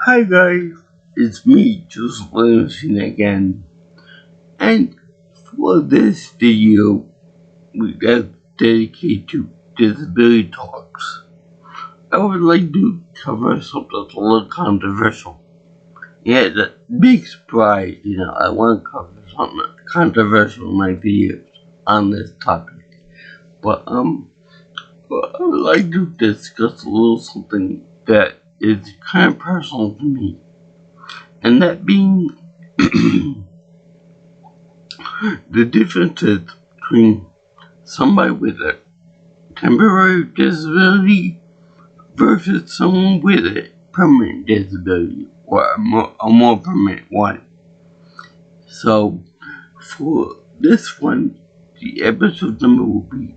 Hi guys, it's me, Joseph Williamson again, and for this video, we got dedicated to disability talks. I would like to cover something that's a little controversial. Yeah, that big surprise, I want to cover something controversial in my videos on this topic. But, I would like to discuss a little something that is kind of personal to me. And that being the differences between somebody with a temporary disability versus someone with a permanent disability or a more permanent one. So for this one, the episode number will be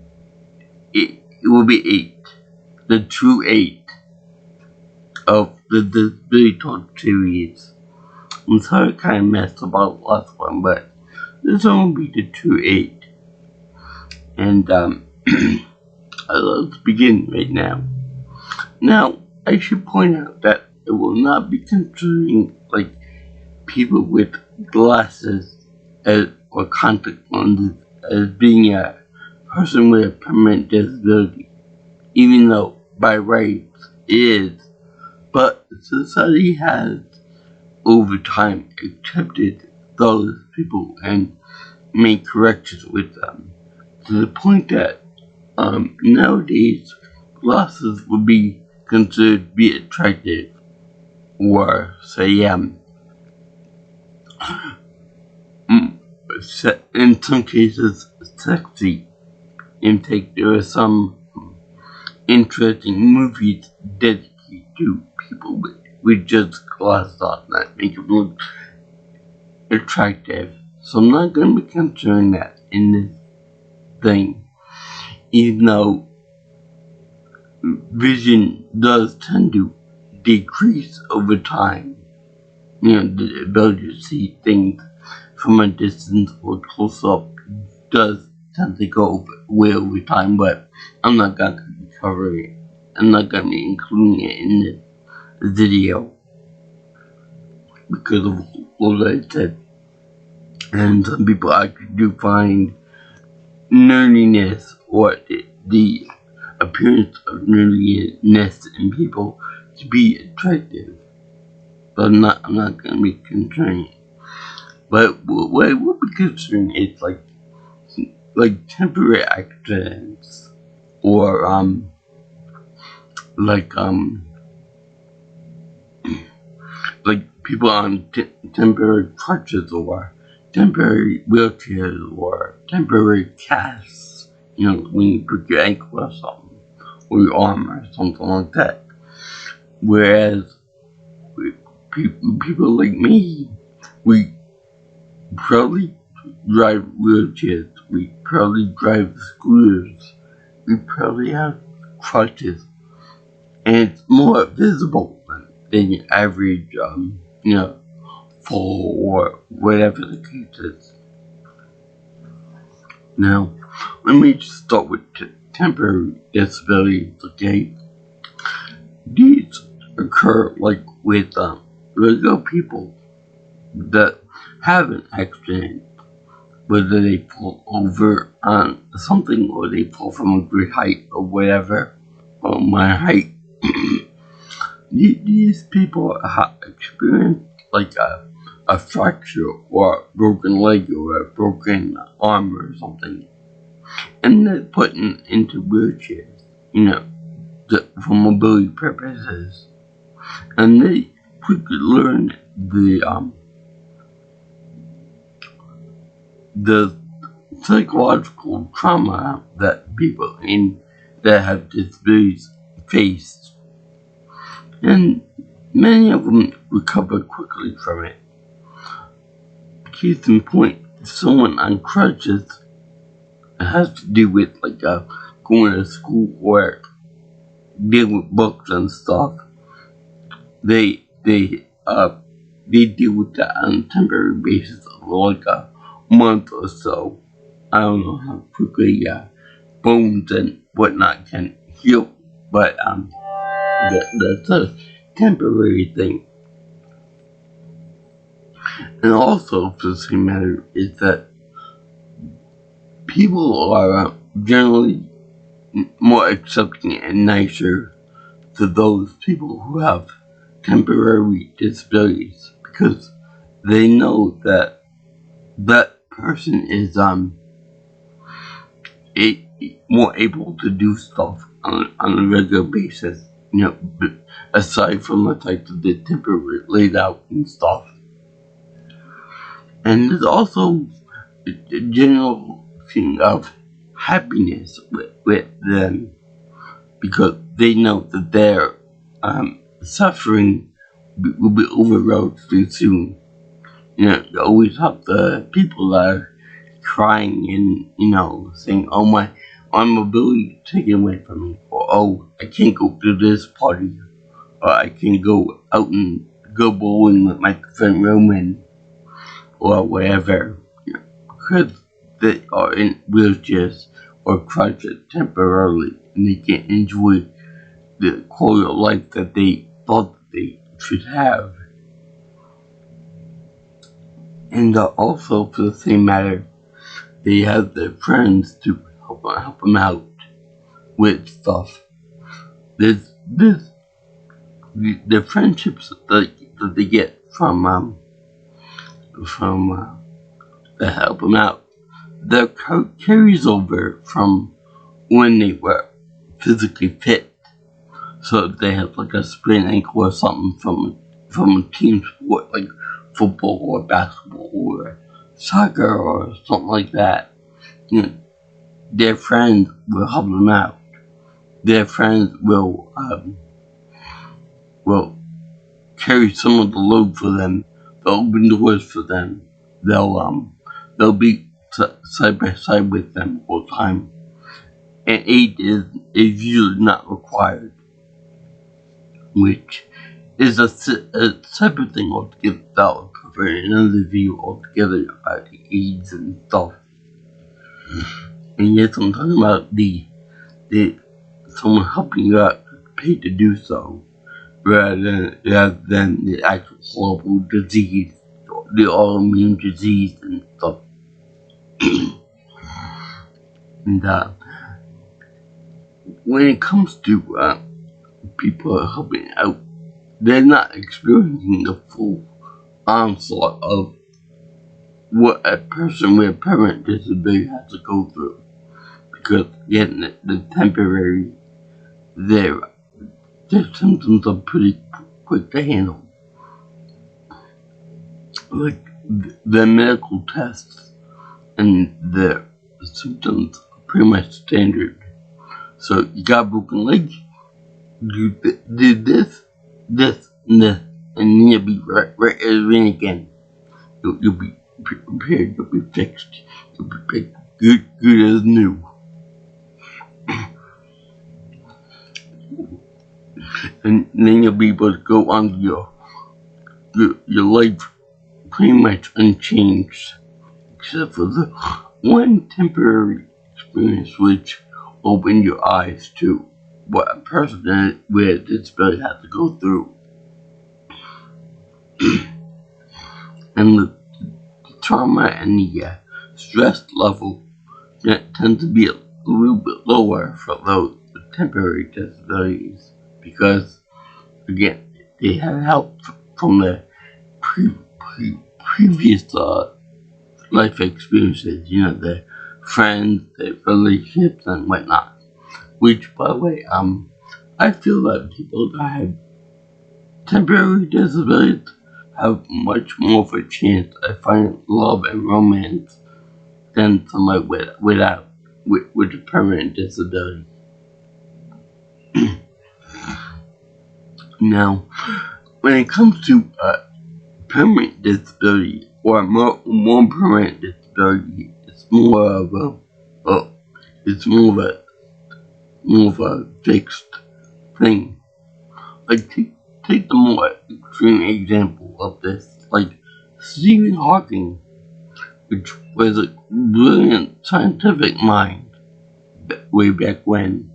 it will be 8, the true 8 of the disability talk series. I'm sorry I kind of messed about the last one, but this one will be the true 8. And let's begin right now. Now, I should point out that it will not be considering like people with glasses or contact lenses as being a person with a permanent disability, even though by rights it is. But society has over time accepted those people and made corrections with them to the point that nowadays glasses would be considered to be attractive or say in some cases sexy. In fact, there are some interesting movies dedicated to people with just glasses on that make them look attractive. So I'm not going to be considering that in this thing, even though vision does tend to decrease over time. The ability to see things from a distance or close up does tend to go way over time, but I'm not going to be covering it. I'm not going to be including it in this video because of what I said. And some people actually do find nerdiness or the appearance of nerdiness in people to be attractive. But I'm not going to be considering it. But what I will be considering is like temporary accidents or like people on temporary crutches or temporary wheelchairs or temporary casts. When you put your ankle or something or your arm or something like that. Whereas people like me, we probably drive wheelchairs, we probably drive scooters, we probably have crutches, and it's more visible than your average, fall or whatever the case is. Now, let me just start with temporary disabilities, okay? These occur with regular people that have an accident, whether they fall over on something or they fall from a great height or whatever. My height. These people experience like a fracture or a broken leg or a broken arm or something, and they're put into wheelchairs, for mobility purposes, and they quickly learn the psychological trauma that people that have disabilities face, and many of them recover quickly from it. Case in point, someone on crutches has to do with going to school or dealing with books and stuff. They deal with that on a temporary basis of like a month or so. I don't know how quickly bones and whatnot can heal, but that's a temporary thing. And also, for the same matter, is that people are generally more accepting and nicer to those people who have temporary disabilities because they know that that person is more able to do stuff on a regular basis. But aside from the type of the temporary laid out and stuff, and there's also a general feeling of happiness with them because they know that their suffering will be over relatively soon. You always have the people that are crying and, saying, oh, my mobility taken away from me, or oh, I can't go to this party, or I can't go out and go bowling with my friend Roman, or whatever, because they are in wheelchairs or crutches temporarily, and they can't enjoy the quality of life that they thought that they should have. And also, for the same matter, they have their friends to help them out with stuff. There's the friendships that they get from that help them out. That carries over from when they were physically fit. So if they have like a sprained ankle or something from a team sport like football or basketball or soccer or something like that, their friends will help them out. Their friends will carry some of the load for them. They'll open doors for them. They'll be side by side with them all the time. And aid is usually not required, which is a separate thing altogether that will cover another view altogether about AIDS and stuff. And yes, I'm talking about the someone helping you out paid to do so, rather than the actual horrible disease, the autoimmune disease and stuff. And when it comes to people helping out, they're not experiencing the full onslaught of what a person with a permanent disability has to go through. Because again, the temporary, their symptoms are pretty quick to handle. Like the medical tests and the symptoms are pretty much standard. So you got a broken leg, you did this, and this, and then you'll be right as rain again. You'll be prepared, you'll be fixed, you'll be good as new. And then you'll be able to go on your life pretty much unchanged, except for the one temporary experience which opened your eyes to what a person with a disability has to go through. And the trauma and the stress level tends to be a little bit lower for those with temporary disabilities because, again, they have help from the previous life experiences, their friends, their relationships, and whatnot. Which, by the way, I feel that people that have temporary disabilities have much more of a chance at finding love and romance than somebody with a permanent disability. Now, when it comes to permanent disability or more permanent disability, it's more of a fixed thing. Like take the more extreme example of this, like Stephen Hawking, which was a brilliant scientific mind way back when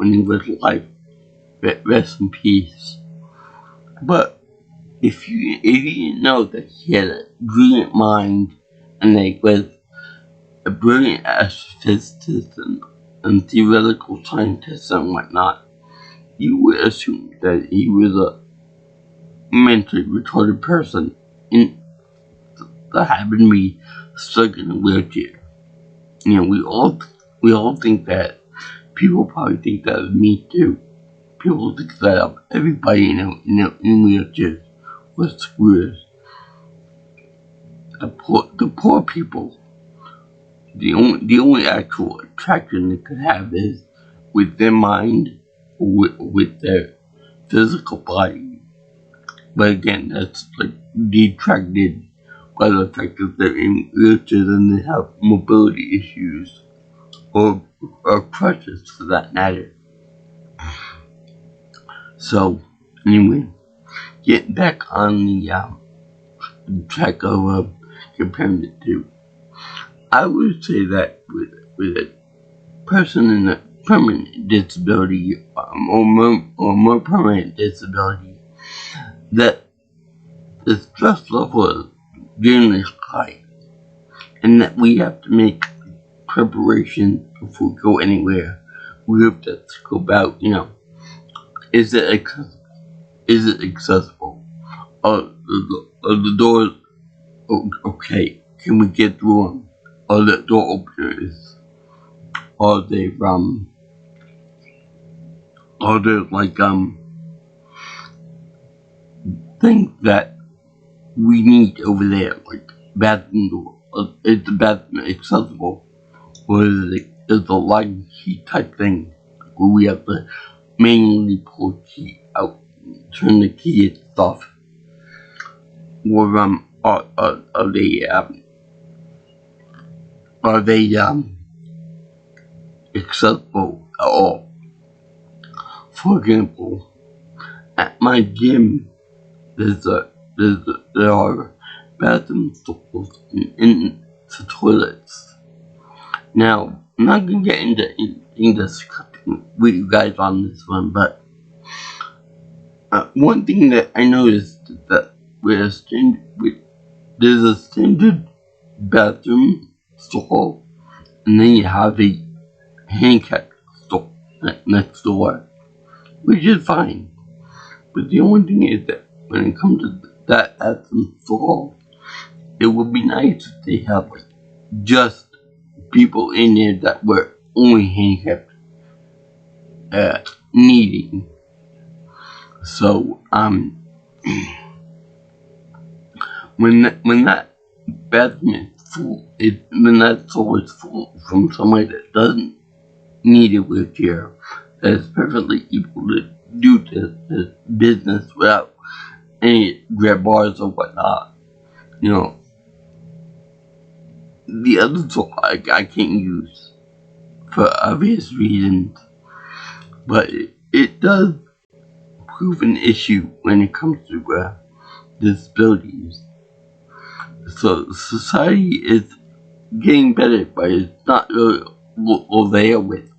he was alive. Rest in peace. But if you didn't know that he had a brilliant mind and like was a brilliant astrophysicist and theoretical scientist and whatnot, you would assume that he was a mentally retarded person and that happened to be stuck in a wheelchair. You know, we all think that. People probably think that of me too. People think that of everybody in wheelchairs with squares. The poor people. The only actual attraction they could have is with their mind or with their physical body. But again, that's like detracted by the fact that they're in wheelchairs and they have mobility issues or crutches for that matter. So anyway, get back on the track of comparing the two. I would say that with a person in a permanent disability or more permanent disability, that the stress level is generally high, and that we have to make preparation before we go anywhere. We have to go about, is it accessible? Are the doors okay? Can we get through them? Are the door openers? Are they Are there like things that we need over there, like bathroom door? Is the bathroom accessible, or is the light key type thing where we have to manually pull the key out, turn the key off, or are they accessible at all? For example, at my gym, there are bathroom stalls in the toilets. Now, I'm not gonna get into discussing with you guys on this one, but one thing that I noticed is that there's a standard bathroom stall, and then you have a handicap stall next door, which is fine. But the only thing is that when it comes to that bathroom stall, it would be nice if they have like just people in there that were only handicapped needing. So when that bathroom is full, when that stall is full from somebody that doesn't need a wheelchair, that is perfectly able to do this business without any grab bars or whatnot. The other tool I can't use for obvious reasons, but it does prove an issue when it comes to disabilities. So society is getting better, but it's not really there with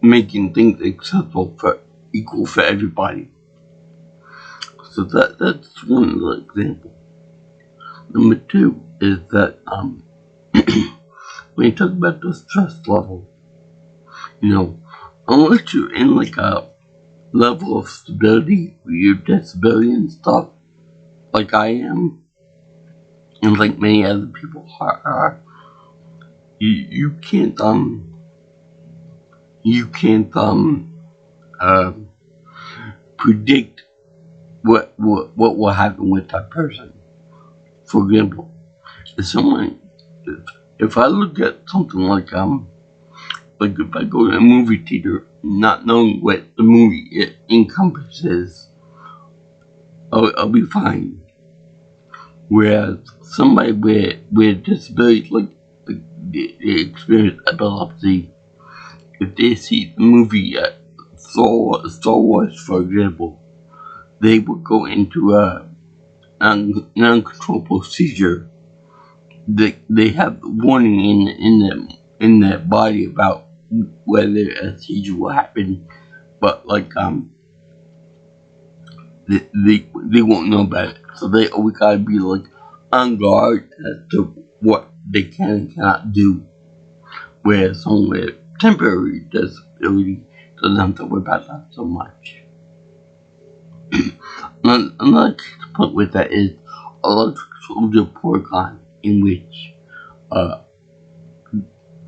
making things accessible equal for everybody. So that's one example. Number two is that when you talk about the stress level, unless you're in like a level of stability with your disability and stuff, like I am, and like many other people are, you can't predict what will happen with that person. For example, if I look at something like if I go to a movie theater not knowing what the movie encompasses, I'll be fine. Whereas somebody with disabilities, like they experience epilepsy, if they see the movie Star Wars, for example, they would go into a non-controllable seizure. They have the warning in their body about whether a seizure will happen but like they won't know about it, so they always gotta be like on guard as to what they can and cannot do. Whereas someone with temporary disability doesn't have to worry about that so much. Another point with that is a large soldier program in which uh,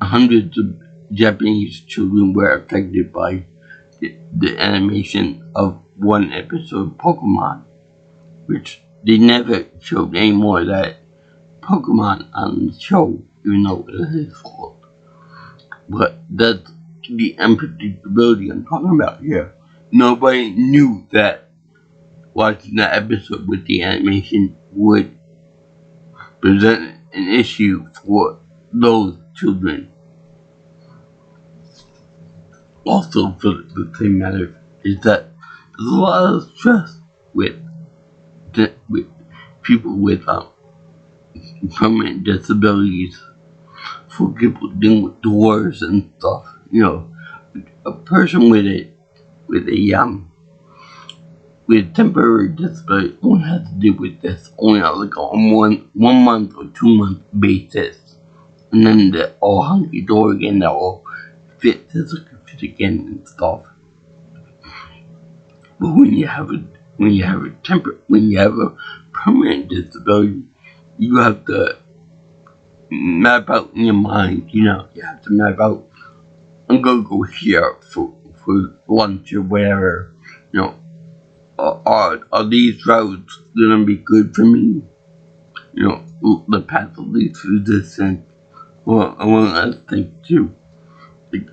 hundreds of Japanese children were affected by the animation of one episode of Pokemon, which they never showed any more of that Pokemon on the show, even though it was his fault. But that's the unpredictability I'm talking about here. Nobody knew that watching that episode with the animation would present an issue for those children. Also, for the same matter, is that there's a lot of stress with people with permanent disabilities, for people dealing with doors and stuff. You know, a person with a with temporary disability only has to deal with this only on like on 1 month or 2 month basis, and then they're all hunky dory again. They're all fit again and stuff. But when you have a permanent disability, you have to map out in your mind. You know, you have to map out. I'm gonna go here for lunch or whatever. You know, are these roads gonna be good for me? You know, the path that leads through this, and well, among other things too. Like,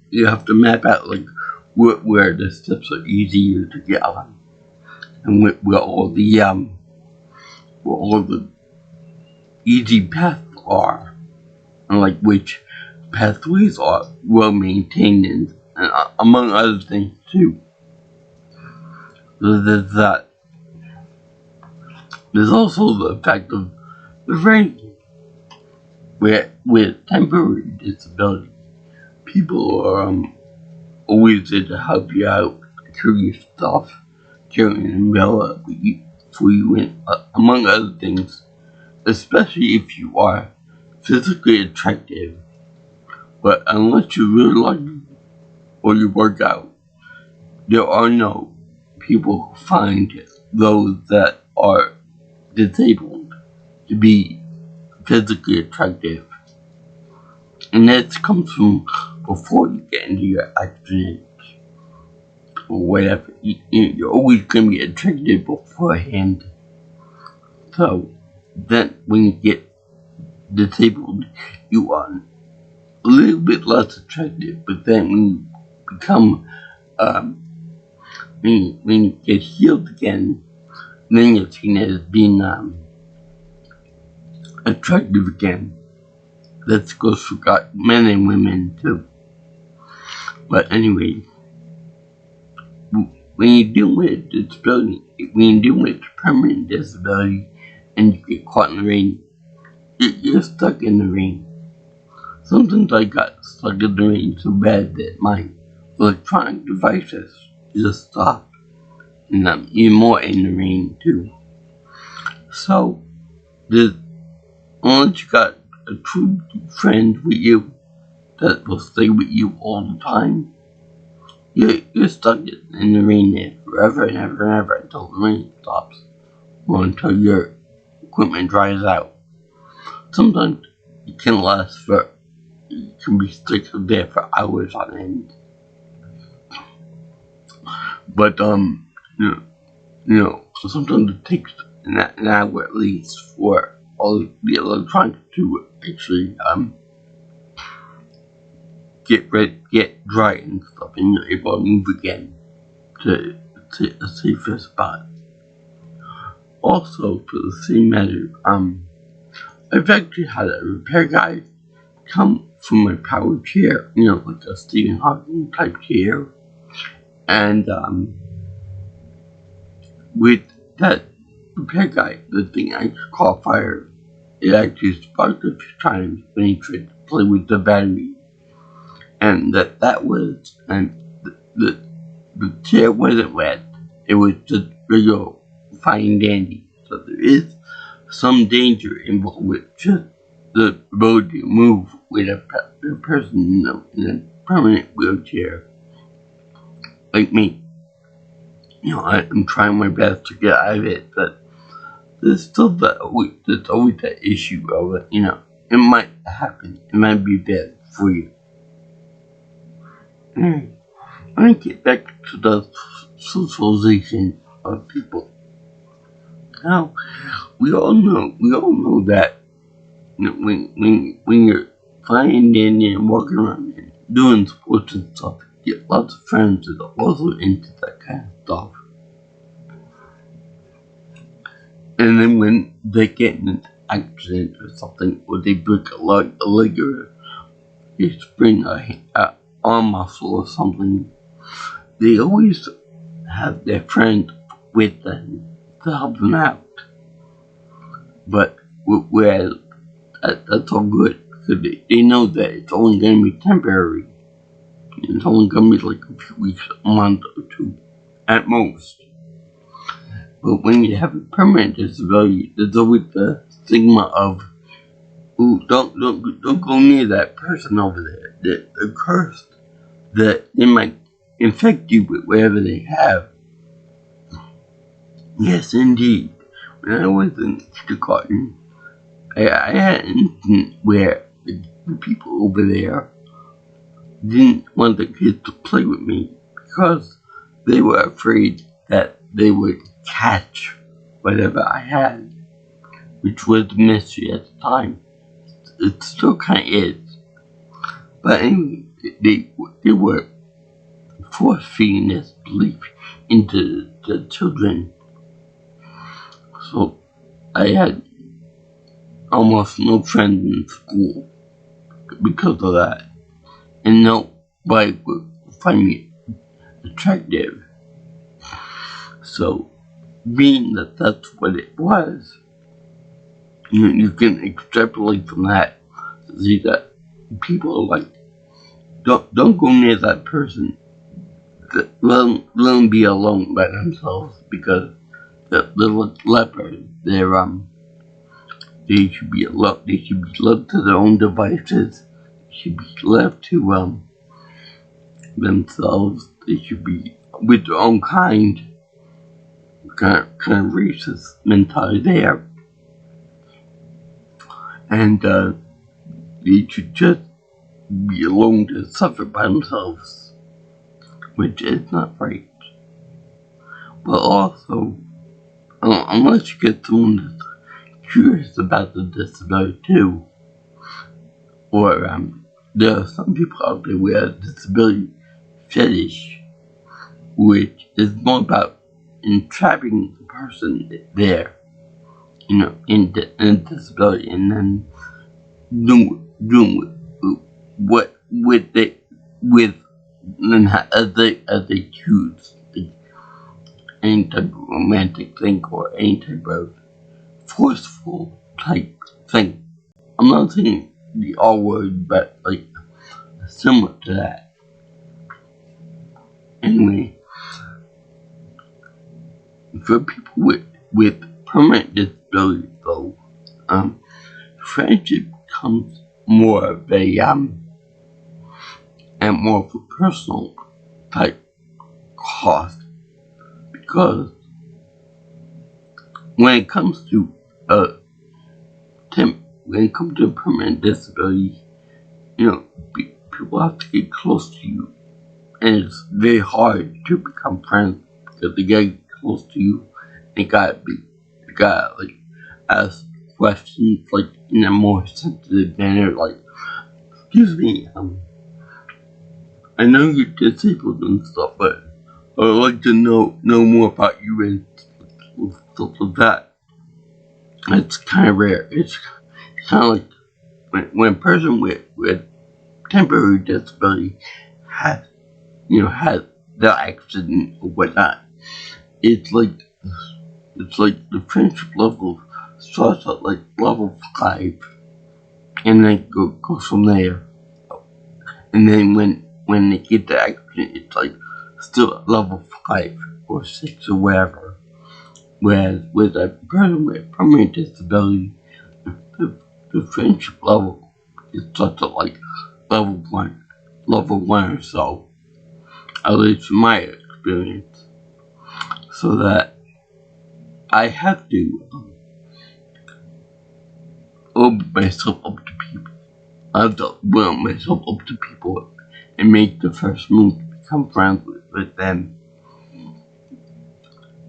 you have to map out like where the steps are easier to get on, and where all the easy paths are, and like which pathways are well maintained, and among other things too. So there's that. There's also the fact of the ranking, where with temporary disability, people are always there to help you out, carry your stuff, carry an umbrella for you, and among other things. Especially if you are physically attractive, but unless you're really lucky or you work out, there are no people who find those that are disabled to be physically attractive. And that comes from before you get into your accident or whatever. You're always going to be attractive beforehand. So then when you get disabled, you are a little bit less attractive. But then when you become, when you get healed again, then you're seen as being attractive again. That goes for men and women too. But anyway, when you deal with disability, when you deal with permanent disability, and you get caught in the rain, you're stuck in the rain. Sometimes I got stuck in the rain so bad that my electronic devices just stopped, and I'm even more in the rain too. So, unless you got a true friend with you that will stay with you all the time, you're stuck in the rain there forever and ever and ever until the rain stops, or until your equipment dries out. Sometimes it can last for, you can be stuck there for hours on end. But sometimes it takes an hour at least for all the electronics to actually get dry and stuff, and you're able to move again to a safer spot. Also, for the same matter, I've actually had a repair guy come from my power chair, like a Stephen Hawking type chair, and with that repair guy, the thing actually caught fire. It actually sparked a few times when he tried to play with the battery, and that was, and chair wasn't wet. It was just regular fine dandy. So there is some danger involved with just the ability to move with a person in a permanent wheelchair like me. I'm trying my best to get out of it, but there's still there's always that issue of it. It might happen. It might be bad for you. I want to get back to the socialization of people. Now, we all know that when you're flying in and walking around and doing sports and stuff, you get lots of friends that are also into that kind of stuff. And then when they get in an accident or something, or they break a leg or they sprain a arm muscle or something, they always have their friend with them to help them out. But whereas that's all good, because they know that it's only going to be temporary. It's only going to be like a few weeks, a month or two at most. But when you have a permanent disability, there's always the stigma of, ooh, don't go near that person over there. They're cursed. That they might infect you with whatever they have. Yes, indeed. When I was in kindergarten, I had an incident where the people over there didn't want the kids to play with me because they were afraid that they would catch whatever I had, which was a mystery at the time. It still kind of is. But anyway, they were force-feeding this belief into the children. So I had almost no friends in school because of that. And nobody would find me attractive. So, being that that's what it was, you can extrapolate from that to see that people are like, don't go near that person. Let them be alone by themselves, because the lepers, they should be left to their own devices. They should be left to themselves. They should be with their own kind of racist mentality there. And they should just be alone to suffer by themselves, which is not right. But also, unless you get someone that's curious about the disability too, or there are some people out there with a disability fetish, which is more about entrapping the person there, in disability, and then doing what with as they choose, any type of romantic thing or any type of forceful type thing. I'm not saying the R word, but like similar to that. Anyway, for people with permanent disabilities, though, friendship becomes more of a and more of a personal type cost, because when it comes to permanent disability, people have to get close to you, and it's very hard to become friends because they get close to you. They gotta like ask questions like in a more sensitive manner, like, excuse me, I know you're disabled and stuff, but I would like to know more about you and stuff like that. It's kind of rare. It's kind of like when a person with temporary disability has the accident or whatnot. It's like the friendship level starts at like level 5, and then goes from there. And then when they get the accident, it's like still at level 5 or 6 or whatever. Whereas with a person with permanent disability, the friendship level is such a like level 1 or so, at least from my experience. So that I have to open myself up to people. I have to open myself up to people and make the first move to become friends with them.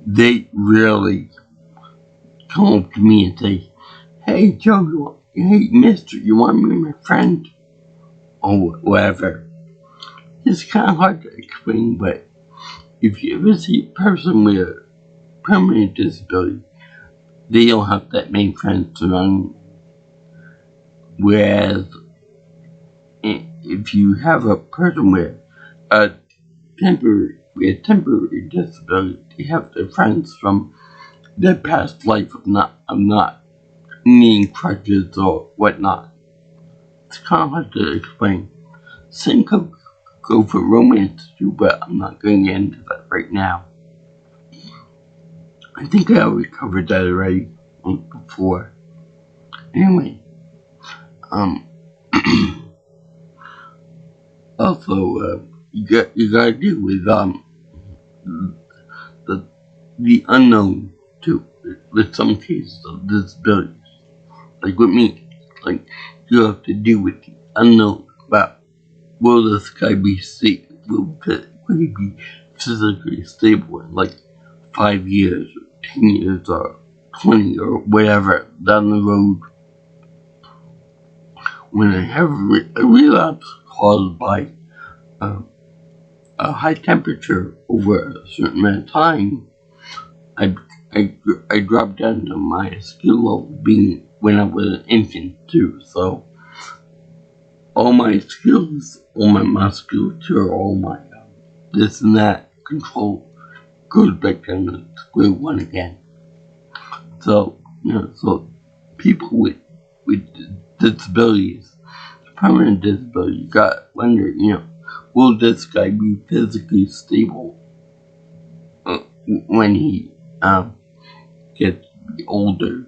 They really come up to me and say, "Hey Joe, hey Mister, you want to be my friend?" Or whatever. It's kind of hard to explain, but if you ever see a person with a permanent disability, they don't have that many friends around. Whereas if you have a person with a temporary disability, they have their friends from their past life of not needing crutches or whatnot. It's kind of hard to explain. Same could go for romance too, but I'm not going to get into that right now. I think I already covered that already before. Anyway, also, you gotta deal with the unknown too, with some cases of disabilities. Like with me, like you have to deal with the unknown about will this guy be safe? Will he be physically stable in like 5 years, or 10 years, or 20, or whatever down the road? When I have a relapse caused by a high temperature over a certain amount of time, I dropped down to my skill level being when I was an infant too. So all my skills, all my musculature, all my this and that control goes back down to square one again. So so people with disabilities, permanent disability, you got wonder, will this guy be physically stable when he gets older?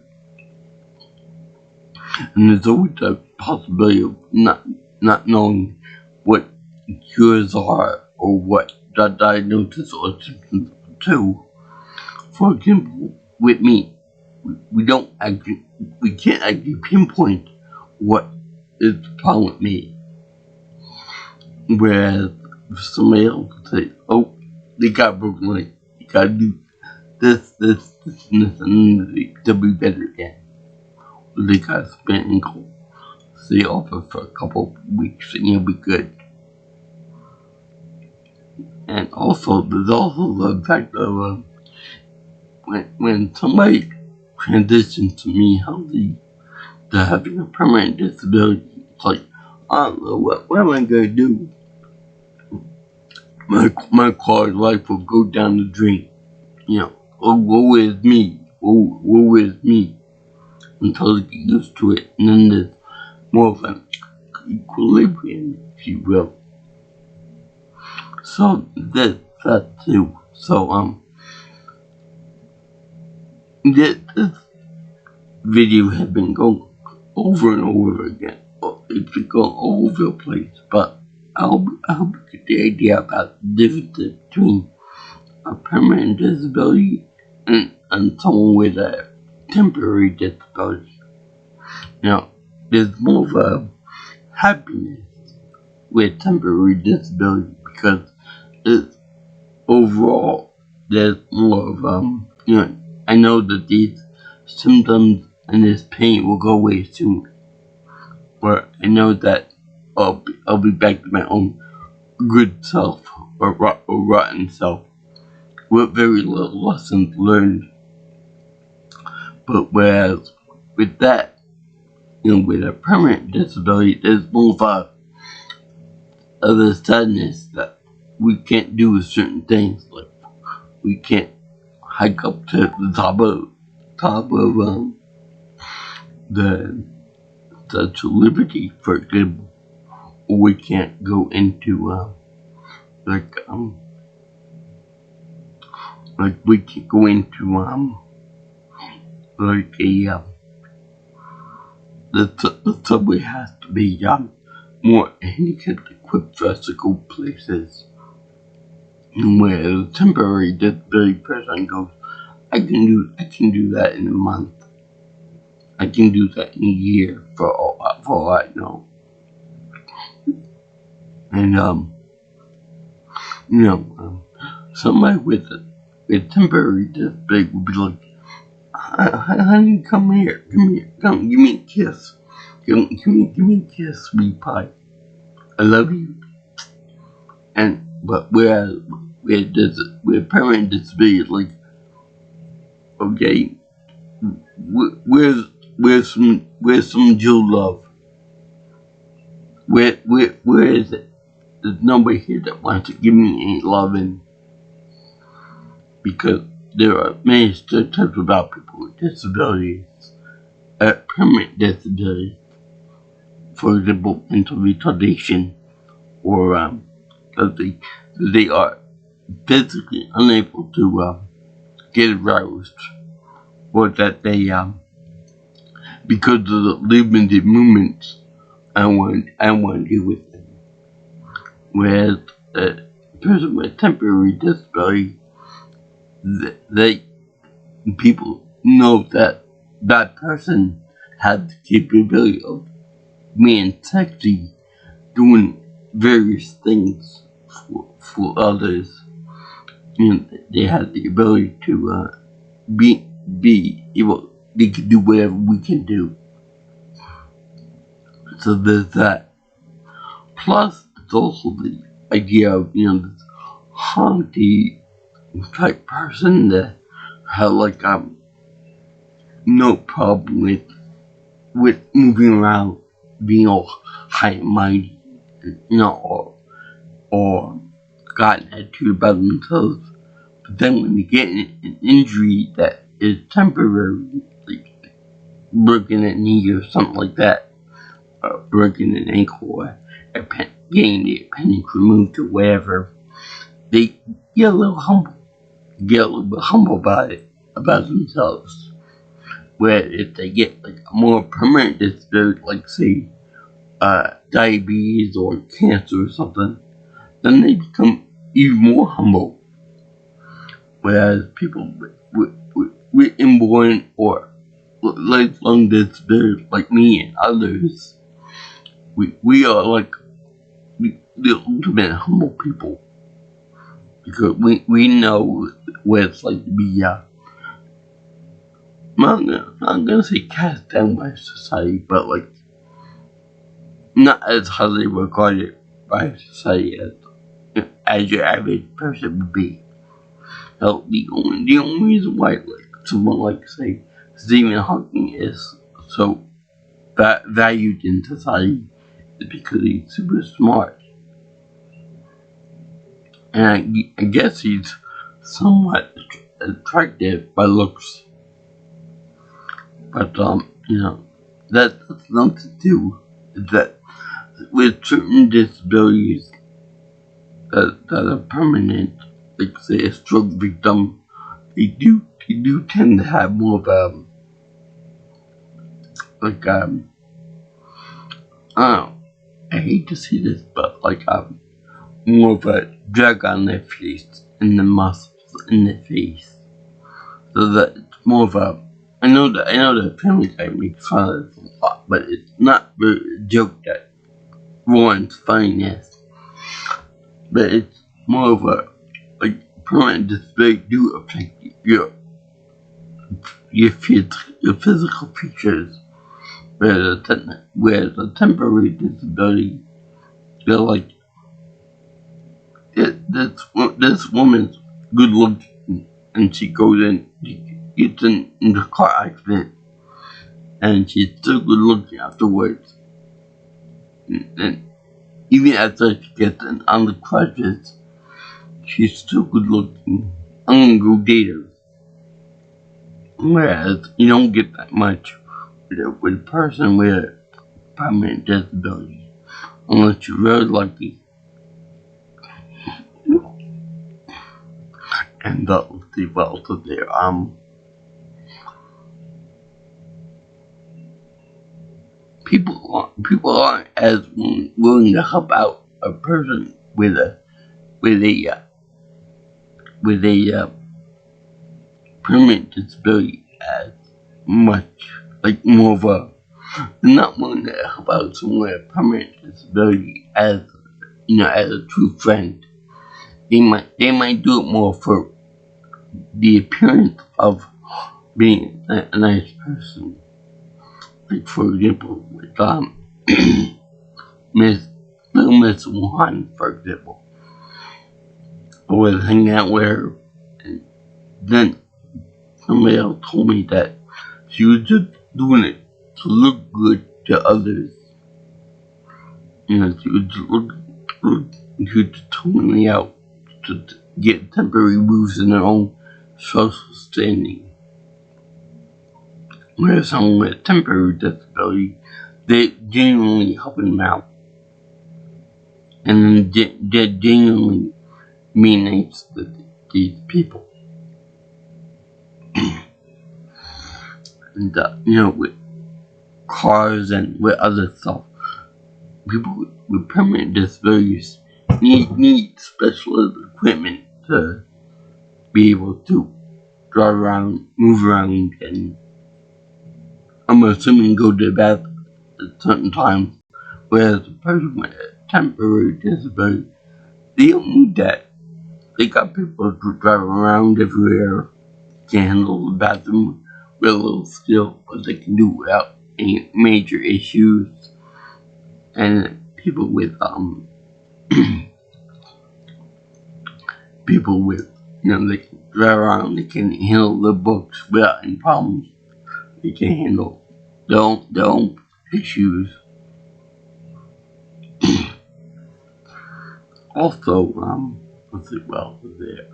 And there's always a possibility of not knowing what cures are or what the diagnosis or symptoms are too. For example, with me, we can't actually pinpoint what is the problem with me. Whereas if somebody else could say, "Oh, they got a broken leg, you gotta do this, and this, and they'll be better again." They got a spent ankle, stay off it for a couple of weeks and you'll be good. And also, there's also the fact of when somebody transitions to me healthy to having a permanent disability, it's like, I don't know, what am I gonna do? My quality of life will go down the drain. Woe is me, woe is me, until I get used to it, and then there's more of an equilibrium, if you will. So that's that too. So this video has been going over and over again. It's been going all over the place, but I hope you get the idea about the difference between a permanent disability and someone with a temporary disability. There's more of a happiness with temporary disability because it's overall there's more of I know that these symptoms and this pain will go away soon. But I know that I'll be back to my own good self or rotten self with very little lessons learned. But whereas with that, with a permanent disability, there's more of the sadness that we can't do certain things. Like we can't hike up to the top of the Statue of Liberty, for example, or we can't go into Like we can go into like the subway has to be more handicap equipped for us to go places. Where a temporary disability person goes, I can do that in a month. I can do that in a year for all I know. And somebody with a temporary disability would be like, honey, come here, come, give me a kiss, give me a kiss, sweet pie, I love you. And but with permanent disability, like, okay, where's some Jill love? Where is it? There's nobody here that wants to give me any loving, because there are many stereotypes about people with disabilities, permanent disabilities. For example, mental retardation, or that they are physically unable to get aroused, or that they because of the limited movements, I want to deal with them. Whereas a person with temporary disability, they people know that that person has the capability of being sexy, doing various things for others. They have the ability to be able. They can do whatever we can do. So there's that. Plus, it's also the idea of this haunty type person that have like no problem with moving around, being all high and mighty, or got an attitude about themselves. But then when they get an injury that is temporary, like breaking a knee or something like that, or breaking an ankle, or getting the appendix removed or whatever, they get a little humble, about it, about themselves. Where if they get like a more permanent disability, like say diabetes or cancer or something, then they become even more humble. Whereas people with inborn or lifelong disabilities like me and others, we are like the ultimate humble people, because we know what it's like to be I'm not gonna say cast down by society, but like not as highly regarded by society as your average person would be. So the only reason why like someone like say Stephen Hawking is so valued in society is because he's super smart, and I guess he's somewhat attractive by looks. But that has nothing to do with that. With certain disabilities that are permanent, like say a stroke victim, they do tend to have more of like I don't know, I hate to say this, but like more of a drag on their face and the muscles in their face, so that it's more of a. I know that Family Guy makes fun of this a lot, but it's not really a joke that ruins funniness. But it's more of a like permanent disability do affect your physical features, whereas a temporary disability, they're like this woman's good looking, and she gets in the car accident, and she's still good looking afterwards. And even after she gets on the crutches, she's still good looking. I'm gonna go date her. Whereas you don't get that much with a person with permanent disability, unless you're very lucky. and the wealth of their people aren't as willing to help out a person with a with a permanent disability as much, like more of a, they're not willing to help out someone with a permanent disability as, as a true friend. They might do it more for the appearance of being a nice person. Like for example, with Miss Miss Wuhan, for example, I was hanging out with her, and then somebody else told me that she was just doing it to look good to others. She was just toning me out to get temporary moves in her own social standing. Whereas someone with a temporary disability, they genuinely helping them out. And then they genuinely mean nice to these people. And, with cars and with other stuff, people with permanent disabilities need special equipment to be able to drive around, move around, and I'm assuming go to the bathroom at certain times. Whereas a person with a temporary disability, they don't need that. They got people driving around everywhere, can handle the bathroom with a little skill, but they can do it without any major issues. And people with people with they can drive around, they can handle the books without any problems. They can handle their own issues. Also, let's see what else is there.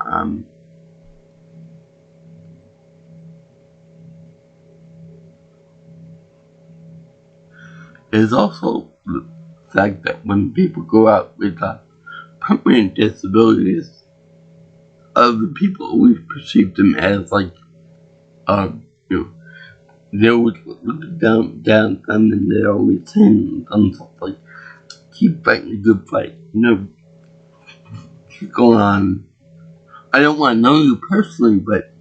There's also the fact that when people go out with permanent disabilities, other people always perceive them as like, they always look down at them, and they're always saying stuff like, keep fighting the good fight, keep going on. I don't want to know you personally, but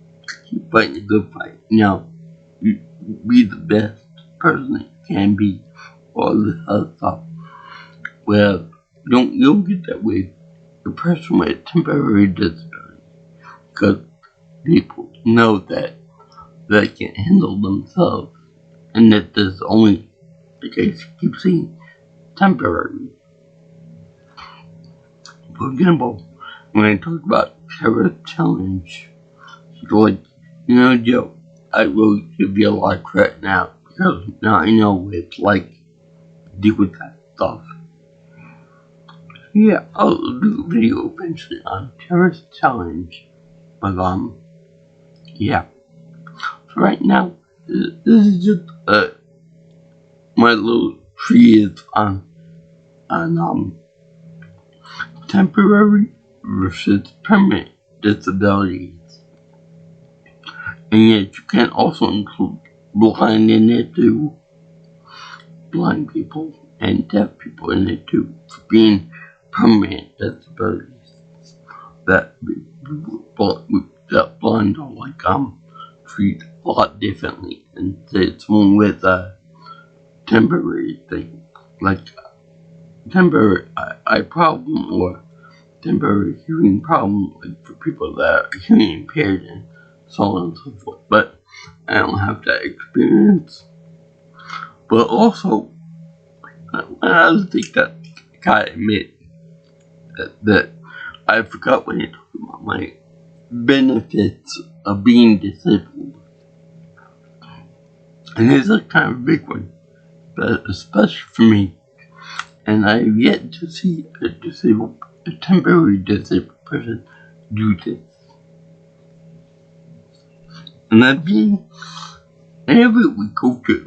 keep fighting the good fight. You be the best person that you can be, all this other stuff. Well, you don't get that with a person with a temporary disability, because people know that they can handle themselves, and that there's only, like I keep saying, temporary. For example, when I talk about Terror Challenge, it's like, Joe, I really give you a lot of credit now, because now I know what it's like to deal with that stuff. Yeah, I'll do a video eventually on Terror Challenge, but yeah. So right now, this is just my little treatise on temporary versus permanent disabilities. And yet you can also include blind in it too. Blind people and deaf people in it too, for being permanent disabilities. That blind are like treated a lot differently than someone with a temporary thing, like temporary eye problem or temporary hearing problem, like for people that are hearing impaired and so on and so forth. But I don't have that experience. But also, I think that I gotta admit that I forgot when I talked about my benefits of being disabled. And it's a kind of big one, but especially for me. And I've yet to see a temporary disabled person do this. And that being, whenever we go to a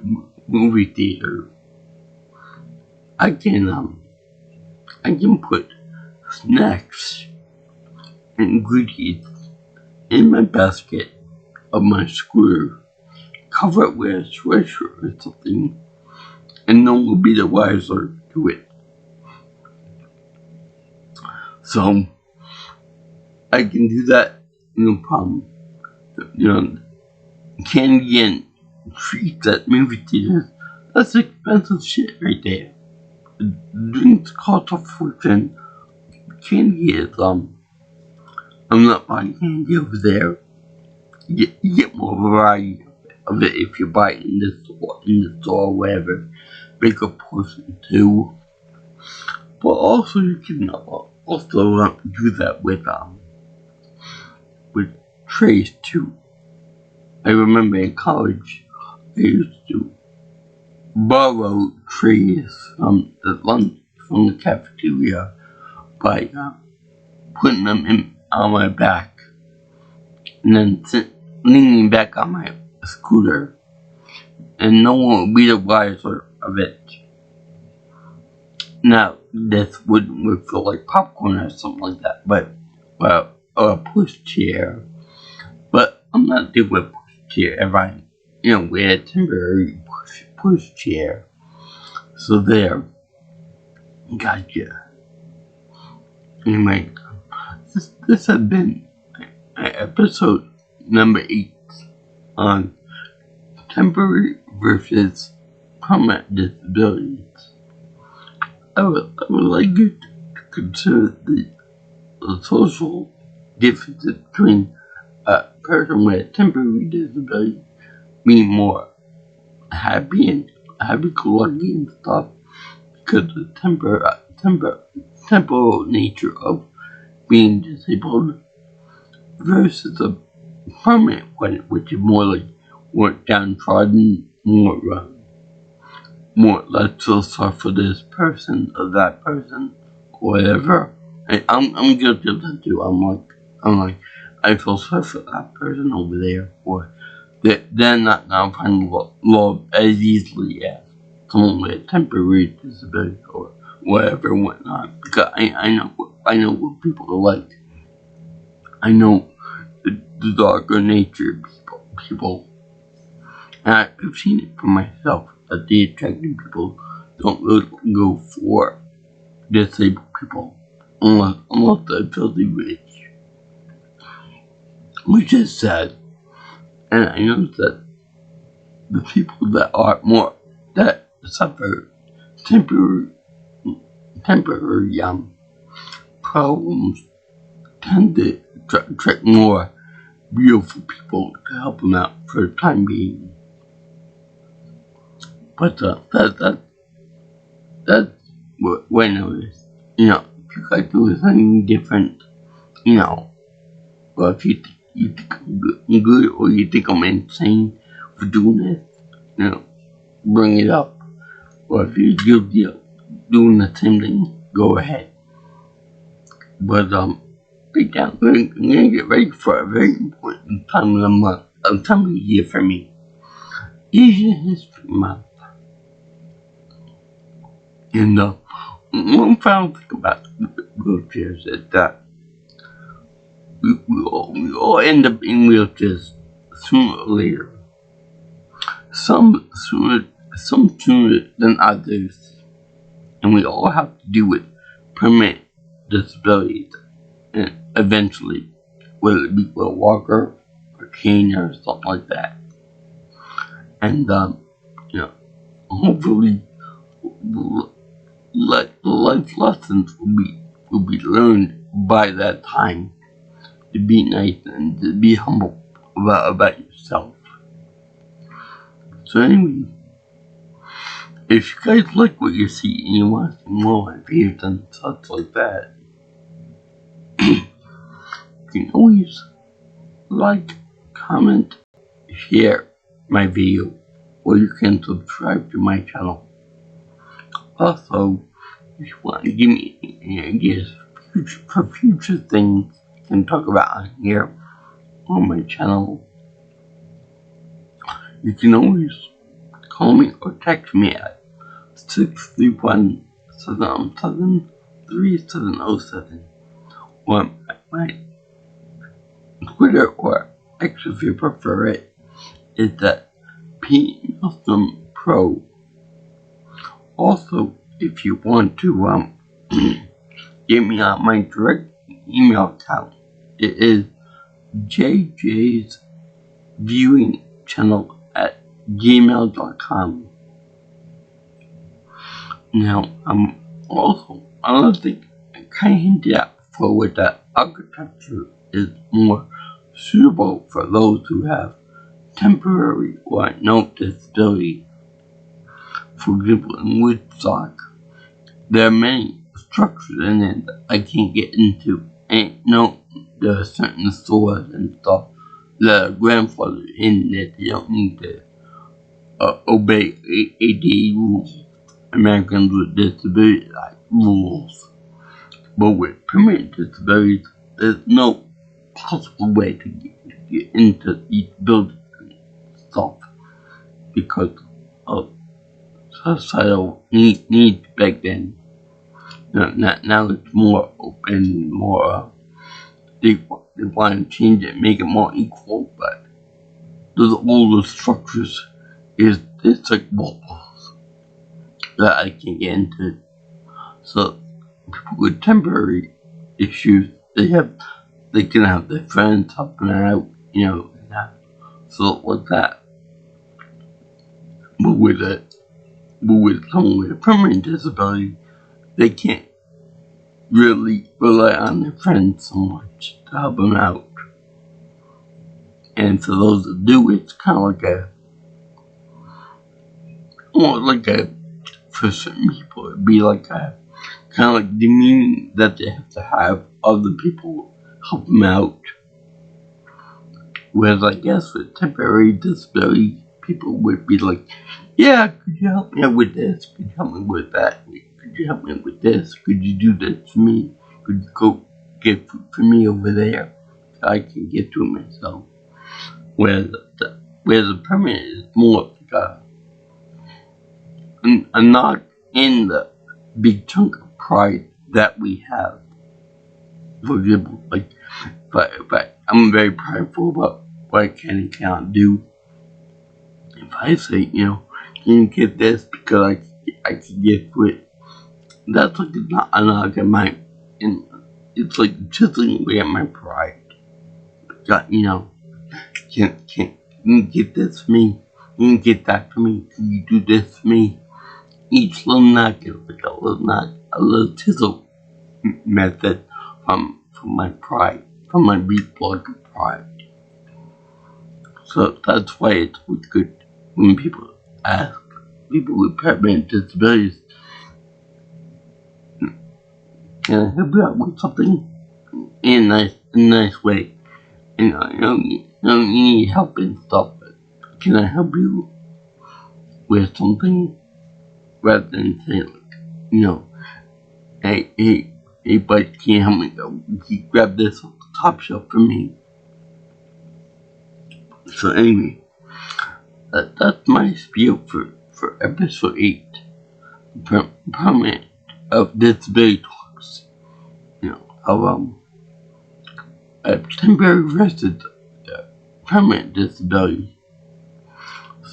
movie theater, I can put snacks and ingredients in my basket of my scooter, cover it with a sweatshirt or something, and no one will be the wiser to it. So I can do that, no problem. You know, candy and treats at movie theaters, that's expensive shit right there. Drinks cost a fortune. Candy is, I'm not buying candy over there. You get more variety of it if you buy it in the store, or whatever. Big a portion too. But also you can also do that with trays too. I remember in college I used to borrow trays from the lunch from the cafeteria by putting them on my back and then leaning back on my scooter, and no one would be the wiser of it. Now, this wouldn't work for like popcorn or something like that, but or a push chair. But I'm not doing a push chair if I, with a temporary push chair. So there, gotcha. Anyway, this has been episode number 8 on temporary versus permanent disabilities. I would like you to consider the social differences between a person with a temporary disability being more happy and happy-go-lucky and stuff because of the temporal nature of being disabled versus a permanent one, which is more downtrodden, more let's feel sorry for this person or that person, whatever. I'm guilty of that too. I'm like, I feel sorry for that person over there, or they're not now finding love as easily as someone with a temporary disability or whatever and whatnot. Because I know what people are like. I know the darker nature of people. And I've seen it for myself that the attractive people don't really go for disabled people unless they're filthy rich, which is sad. And I know that the people that suffer temporary problems tend to attract more beautiful people to help them out for the time being. But that's what I noticed. If you guys do something different, or if you think I'm good or you think I'm insane for doing this, bring it up. Or if you're guilty of doing the same thing, go ahead. But big down, I'm gonna get ready for a very important time of the month, time of the year for me. Asian History Month. And one final thing about wheelchairs is that we all end up in wheelchairs sooner or later. Some sooner than others. And we all have to deal with permanent disabilities and eventually, whether it be with a walker or cane or something like that. And hopefully life lessons will be learned by that time, to be nice and to be humble about yourself. So anyway, if you guys like what you see and you want to see more of my videos and such like that, you can always like, comment, share my video, or you can subscribe to my channel. Also, if you want to give me any ideas for future things I can talk about on here on my channel, you can always call me or text me at 631-777-3707, or Twitter, or X if you prefer it, is that P. Muslim Pro. Also, if you want to get me on my direct email account, it is JJ's viewing channel at gmail.com. Now, another thing I kind of hinted at before with that architecture is more suitable for those who have temporary or no disability. For example, in Woodstock, there are many structures in it that I can't get into. And there are certain stores and stuff that are grandfathered in that they don't need to obey ADA rules, Americans with Disabilities Act rules. But with permanent disabilities, there's no possible way to get into these buildings and stuff because of societal needs back then. Now it's more open, more they want to change it, make it more equal, but those older structures it's like walls that I can get into. So people with temporary issues, they can have their friends help them out, and so with that. But with someone with a permanent disability, they can't really rely on their friends so much to help them out. And for those that do, it's kind of for certain people, it'd be like kind of like the meaning that they have to have other people help them out. Whereas I guess with temporary disability, people would be like, yeah, could you help me out with this? Could you help me with that? Could you help me with this? Could you do this for me? Could you go get food for me over there? I can get to it myself. Whereas the permanent is more like a knock in the big chunk of pride that we have. For example, but I'm very prideful about what I can and cannot do. If I say, can you get this because I can get through it, that's like a knock at my, and it's like chiseling away at my pride. Can you get this for me? Can you get that for me? Can you do this for me? Each little knock is like a little chisel method from my pride, from my reflective pride. So that's why it's good when people ask people with permanent disabilities, can I help you out with something in a nice way? You need help and stuff, but can I help you with something? Rather than say hey, bud, can you help me? Can you grab this off the top shelf for me? So anyway, that's my spiel for episode 8, permanent of disability talks. Of temporary versus permanent disability.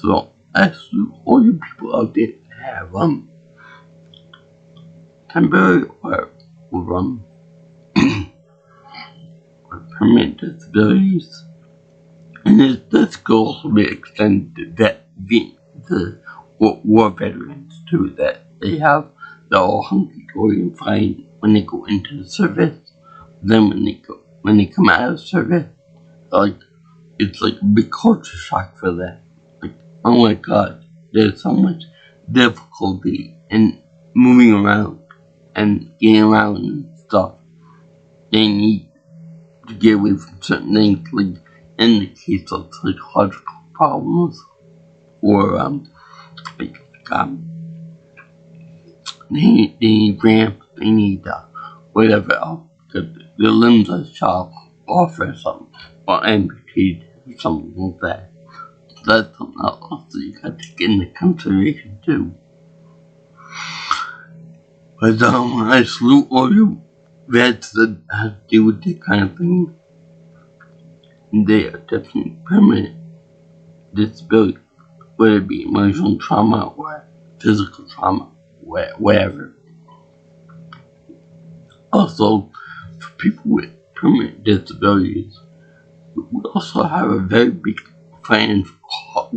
So I salute all you people out there that have temporary or permanent disabilities. And this could also be extended to the war veterans too, that they're all hunky-dory and fine when they go into the service. Then when they come out of service, it's like a big culture shock for them. Like, oh my god, there's so much difficulty in moving around and getting around and stuff. They need to get away from certain things, like in the case of psychological problems, or they need ramps, they need whatever else, because their limbs are chopped off or something, or amputated or something like that. That's something else that you got to take into consideration too. But I salute all you vets that have to deal with that kind of thing. they are definitely permanent disability, whether it be emotional trauma or physical trauma, whatever. Also, for people with permanent disabilities, we also have a very big financial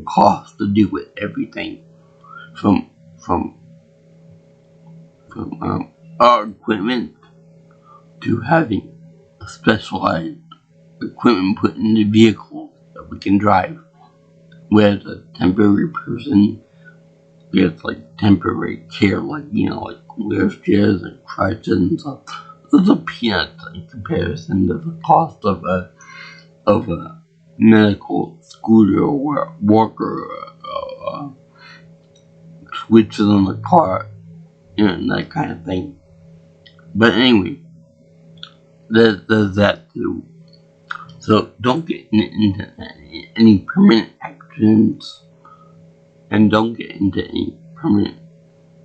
cost to deal with everything from from our equipment to having a specialized equipment put in the vehicle that we can drive. Whereas a temporary person gets like temporary care, like like wheelchairs and crutches and stuff. It's a peanut in comparison to the cost of a medical scooter or walker, switches on the car, and that kind of thing. But anyway, there's that too. So don't get into any permanent accidents, and don't get into any permanent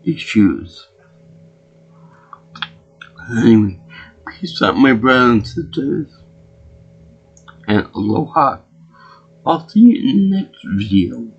issues. Anyway, peace out, my brothers and sisters, and aloha. I'll see you in the next video.